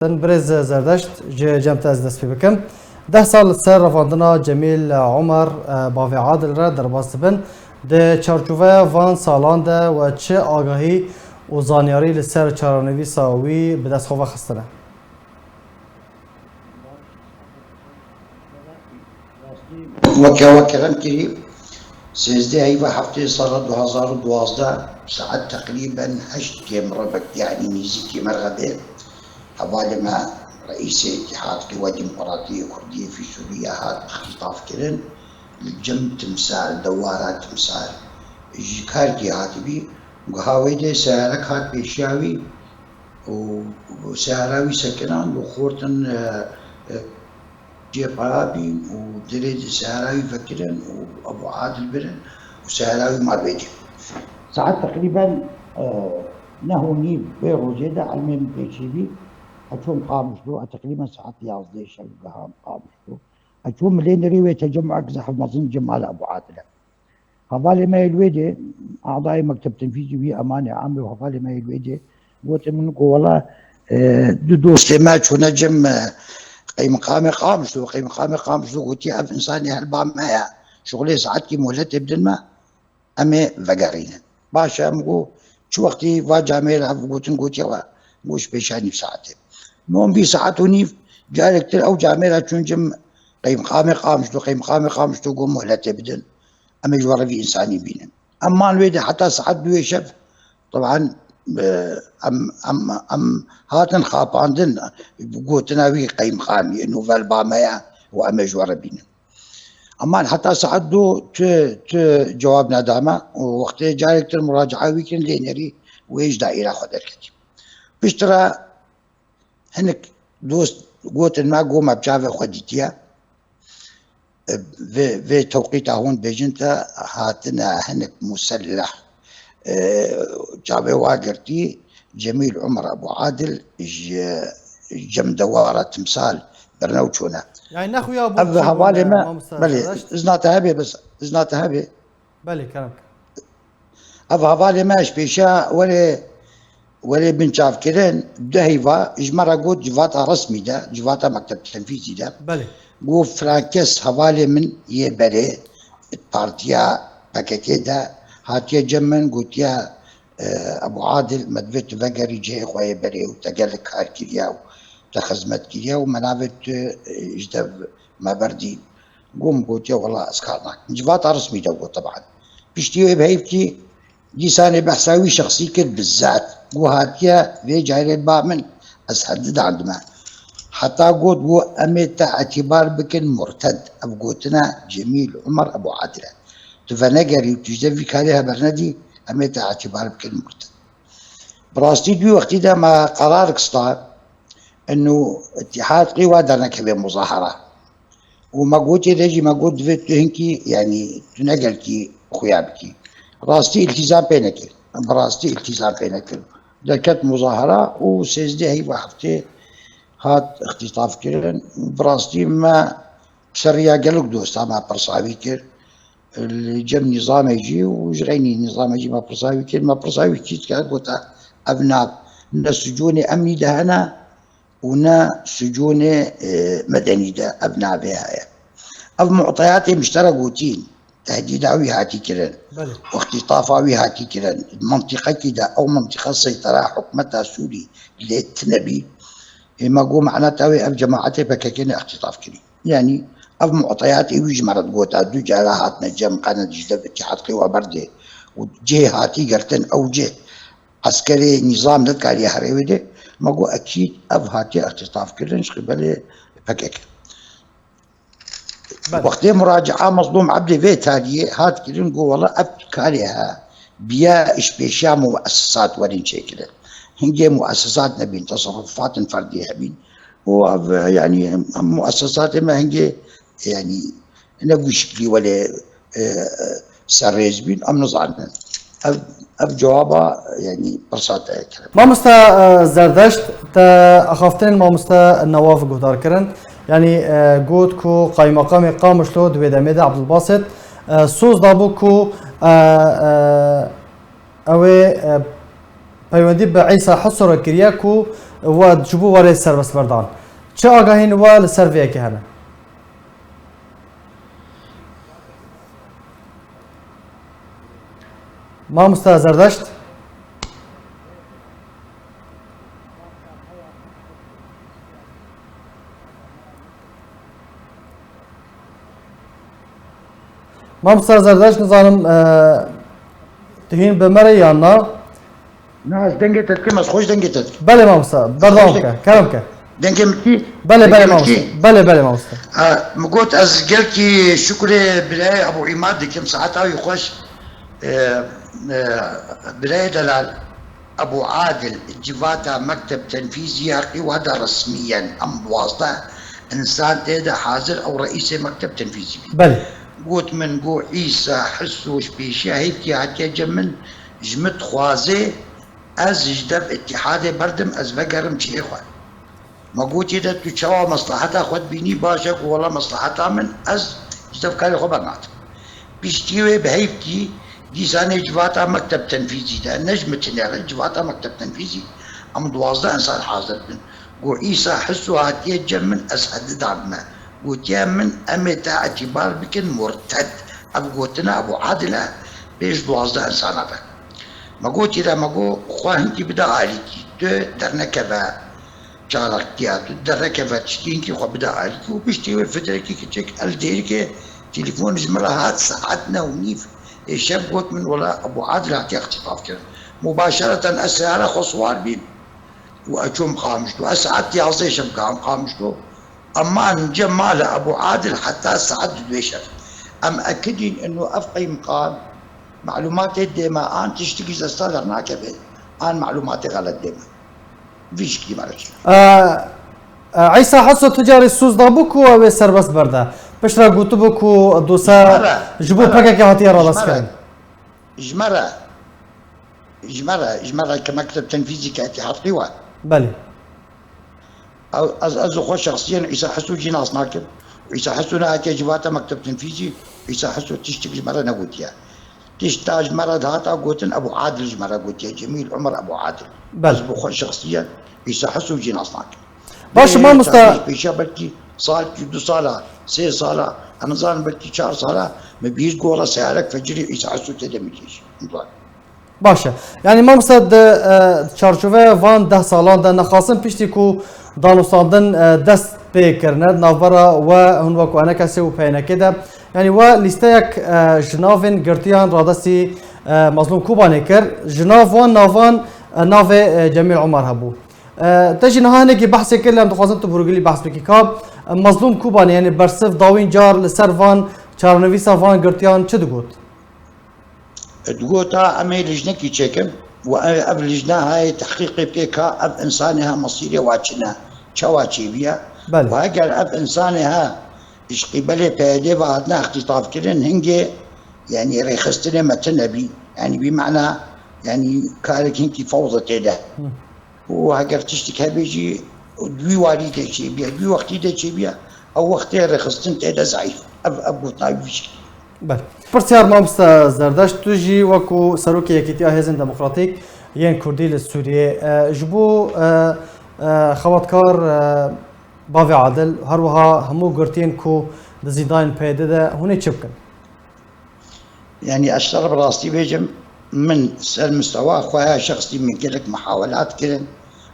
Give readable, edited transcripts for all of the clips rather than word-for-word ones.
برز زردشت جمت از دست بکم 10 سال سر رفاندنا جمیل عمر باوی عادل را در باست بن ده چارچوبه وان سالان ده و چه آگاهی و زانیاری لسر چارانوی ساوی به دست خواه خستنه وكلام كريم سيزدي هيبة هفتة صار 2012 ساعات تقريبا 8 كم ربك يعني ميزيكي مرغبة حوالي ما رئيس اتحاد قوى ديمقراطية كردية في سوريا هذا اختطاف كرن الجم تمثال دوارات تمثال كارتي هاتبي وهاويدي سهرك هات بيشاوي وسهراوي سكنان وخورتن جيبابي ودريد سهراوي فكرن وابو عادل برن وسهراوي مرويدي ساعات تقريبا نهوني بيرو جيدا علمين بيشيبي أشوم قامشلو تقريبا ساعات 11 شبقها قامشلو أشوم ملين ريوي تجمع أقزح مظن جمال أبو عادل هفالي ما يلويدي أعضاء مكتب تنفيذي بي أمانة عامة وهفالي ما يلويدي قلت منكو والله دودو استماج ونجم قيم قامي قامشلو قلت يا إنساني هالبام مايا شغلي ساعتكي مولتي بدل ما أمي فقارين باشا مقو شو وقتي فاجع ميلها قلت يا موش بيشاني بساعتين نوم بي ساعتوني جارك تل أو جاميرا تنجم قيم قامشلو قوم مهلتي بدل أمي جوارا في إنساني بينن أما الويدي حتى ساعت دوي شف طبعا أم هاتن خاباندن قوتنا وي قيم قامي إنه فالبامايا وأمي جوارا بينن أما حتى ساعت دو جوابنا داما ووقت جارك تل مراجعة ويكن لينري ويش دائرة خد الكتب بشترى هنك دوست قوت ما قوم بجافة خديتيا في توقيتها هون بيجنتا هاتنا هنك مسلح جافة واقرتي جميل عمر أبو عادل جم دوارة تمثال برنوشونا يعني ناخو يا أبو هوالي ما بلي إزناتها بي بلي كلامك هوالي ماش بيشا ولا بنشاف كذا دهيفا إجمرا قوت جفاتا رسمي ده جفاتا مكتب تنفيذي ده بلي قو فرانكس حوالي من يبري بارتيا باكيكي ده هاتيا جمن قلت يا أبو عادل مدفت فقري جي خوي بري وتقلك هالكريا وتخزمت كريا ومنافت اجدب ما بردي قوم قلت يا والله اسكارناك جفاتا رسمي ده طبعا بيشتيو بهيبتي لساني بحساوي شخصي كل بالذات وهاتيا في جاي البامن أسحدد عندما حتى قلت بو أميت اعتبار بكن مرتد أبقوتنا جميل عمر أبو عادل تفنقري وتجدفي كاليها برندي أميت اعتبار بكن مرتد براستي دي وقتي ده ما قرارك صار إنه اتحاد قوى دارنا كبير مظاهرة وما قلت رجي ما قلت فيت هنكي يعني تنقلكي خويابكي راستي التزام بينك براستي التزام بينك دكت مظاهرة وسيزدي هي وحفتي هات اختطاف كرن براستي ما بسريا قالوك دوستا ما برصاوي كر اللي جم نظام يجي وجريني نظام يجي ما برصاوي كر ما برصاوي كيت كابوتا أبناء نا سجون أمني ده أنا ونا سجون مدني ده أبناء بها أب معطياتي مشتركوتين تهديداوي هاتي كرن واختطافاوي هاتي كرن منطقة كده أو منطقة سيطرة حكمتها سوري للتنبي ما قو معناتها أب جماعتي بكاكين اختطاف كري يعني أب معطياتي ويج مرض قوتا دو جالاهات نجم قانا جدب اتحاد قوى برده وجه هاتي قرتن أو جه عسكري نظام نتكالي هريوي ده ما قو أكيد أب هاتي اختطاف كرن شقبالي بكاكين وقتها مراجعة مظلوم عبدي في تالية هات كلين قو والله أبكاليها بيا إش بيشا مؤسسات ورين شيء كده هنجي مؤسسات نبين تصرفات فردية بين يعني مؤسسات ما هنجي يعني نبوي شكلي ولا سريز بين أم نظرنا أب جوابها يعني برصات كلام ما مستا زردشت تا أخافتين ما مستا النواف قدار كرن يعني قود كو قايم مقام قامشلو دويدا ميدا عبد الباسط سوز دابو كو اوي پیوندی به عیسی حصر کریه کو وجبو وري سر بس بردان چه آگاهین و لسر وی که هنه ما مستازردشت ما مستازردشت نظانم تهين بمري يانا ناس دنگه تتكلم خوش دنگه تتكلم بله ما مستر بردام كلامك دنگه متي بله ما مستر بله ما مستر مقوت از قلكي شكري بلاي ابو عماد كم ساعتها يخش بلاي دلال ابو عادل جواتا مكتب تنفيذي حقي وهذا رسميا ام بواسطه انسان تيدا حاضر او رئيس مكتب تنفيذي بله قوت من قو عيسى حسوش بيشي هيك حتى جمن جمت خوازي از جدب اتحاد بردم از بقرم شي اخوان ما قوت اذا تشوا مصلحتها خد بيني باشا والله مصلحتها من از جدب كاري خو بنات بيشتيوي بهيفتي دي سنه جواتا مكتب تنفيذي ده نجمة جواتا مكتب تنفيذي ام دوازده انسان حاضر من قو عيسى حسو هاتي جمن از حدد عمه قلت يا من امتى اعتبار بكن مرتد ابو قلتنا ابو عادله بيش دوازده انسان هذا ما قلت اذا ما قلت خواهنتي بدا عليكي درنا كذا جالك تياتو درنا كذا تشتينكي خو بدا عليكي وبيشتي الفتركي كتشك الديركي تليفون جمرها ساعتنا ونيف الشاب قلت من ولا ابو عادل هاتي اختطاف كده مباشره السياره خصوار بين واشوم قامشتو اسعدتي عصي شم قامشتو اما جمال ابو عادل حتى سعد دويشر ام اكدين انه افقي مقام معلوماتي ديما ان تشتكي زستال هناك به ان معلوماتي غلط ديما فيش كي مالك عيسى حسو تجاري السوز دابوكو او سر بس بردا بشرا قوتبوكو دوسا جبو بكا كي هاتي راس كان اجمرة كمكتب تنفيذي كاتحاد قوى بله از خو شخصيا عيسى حسو جناس ناكل عيسى حسو ناكل جواتا مكتب تنفيذي عيسى حسو تشتكي مرة نقولتيا تشتاج مرة هاتا قوتن ابو عادل مرة قوتيا جميل عمر ابو عادل بل از خو شخصيا عيسى حسو جناس ناكل باش ما مستا بيشا بلكي صار 2 صالة 3 صالة انا ظن بلكي 4 صالة ما بيش قولا سيارك فجري عيسى حسو تدمجيش باشه يعني ما مصد چارچوبه وان 10 سالان ده نخواستن پشتی کو دانوستاندن دست بکرند نافبرا و هون وکو انا کسی و پینکه ده يعني و لیسته یک جناوین گرتیان رادستی مظلوم کوبانه کر جناو وان نافان ناو جمیل عمر هبو تجي نهانه کی بحث کلم تخواستن تو بروگلی بحث بکی کاب مظلوم کوبانه يعني برصف داوین جار لسر وان چارنویسا وان گرتیان چه دگوت تقولها أمي لجنكي تشيكم وأب لجنة هاي تحقيق بيكا أب إنسانها مصيري واتشنا شواتشي بيا وهاجر أب إنسانها إيش قبله بيدي بعدنا اختطاف كرن هنجي يعني ريخستنا متنبي يعني بمعنى يعني كارك هنكي فوضى تيدا وهاجر تشتكي بيجي دوي والي تشي بيا دوي وقتي تشي بيا أو وقتي ريخستن تيدا ضعيف أب قطعي بيجي بله پرسیار مامستا زردشت توجي وكو سروكي يكيتيا هزن ديمقراطيك ين كردي للسورية جبو خواتكار باوي عادل هروها همو قرتين كو دزيداين بيده ده هوني تشبكن يعني اشتغل براستي بيجم من المستوى خويا شخصي من قلك محاولات كلن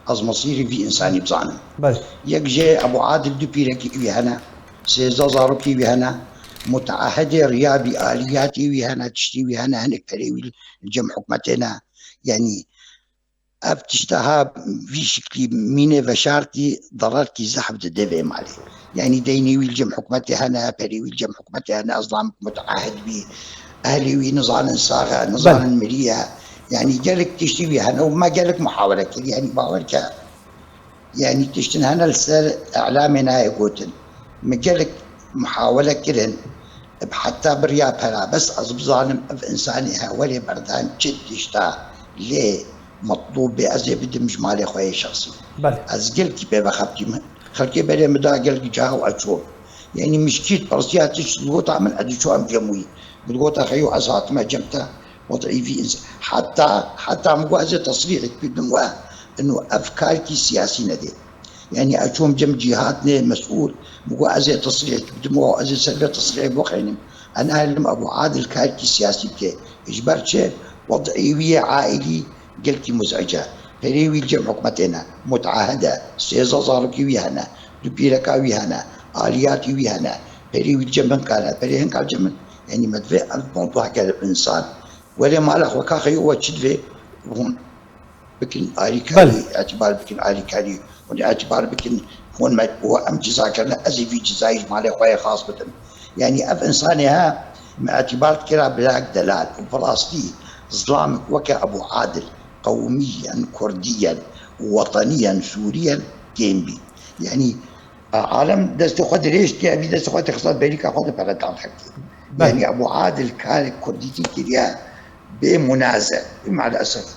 از مصيري في انساني بظانم بله يكجي ابو عادل دبيركي بيهنا سيزا زاروكي بيهنا متعهدة ريابي آلياتي ويهنا تشتي ويهنا هنك فريوي الجمع حكمتنا يعني ابتشتها في شكل مينة بشارتي ضررتي زحف دبي مالي يعني ديني والجمع حكمتي هنا فريوي الجمع حكمتي هنا أصلا متعهد بي أهلي وي صاغة نظام المرية يعني قالك تشتي ويهنا وما قالك محاولة كل يعني باورك يعني تشتن هنا السر إعلامنا يقولن ما قالك محاولة كلن حتى برياب هلا بس أصب ظالم بإنسانها ولي بردان جد يشتا ليه مطلوب بأزي بدي مش مالي خويا شخصي بله از قلت بيبا خلقي بلي مدا قلت جاهو أشوف يعني مشكيت برسيات تشتغوطا من أدي شو أم جموي بتقوطا خيو أسات ما جمتا وضعي في إنسان حتى مقوازي تصريحك بدموا انه افكار كي سياسي ندي يعني اشوم جم جهاتنا مسؤول مو ازي تصريح بدمو ازي سلبي تصريح بوخينم انا لم ابو عادل كايكي سياسي بكي اجبرت وضعيه عائلي قلتي مزعجه فريوي الجمع حكمتنا متعاهده سيزازاركي ويهنا دبيركاوي هنا الياتي ويهنا فريوي الجمع كانت فريهن كان جمع يعني مدفع الموضوع كان الانسان ولا ما له وكاخي هو تشدفي بكن آلي كاري اعتبار بكن آلي كاري واعتبار بكن هون ما هو ام جزاء كان ازي في جزايج مالي خويا خاص بدن يعني اف انسانها مع اعتبار كرا بلاك دلال وفلسطين ظلامك وكا ابو عادل قوميا كرديا وطنيا سوريا كيمبي يعني عالم دست خد ليش تي دست خد اقتصاد بينك خد بلد عن حكي يعني ابو عادل كان كرديتي كريا بمنازع مع الاسف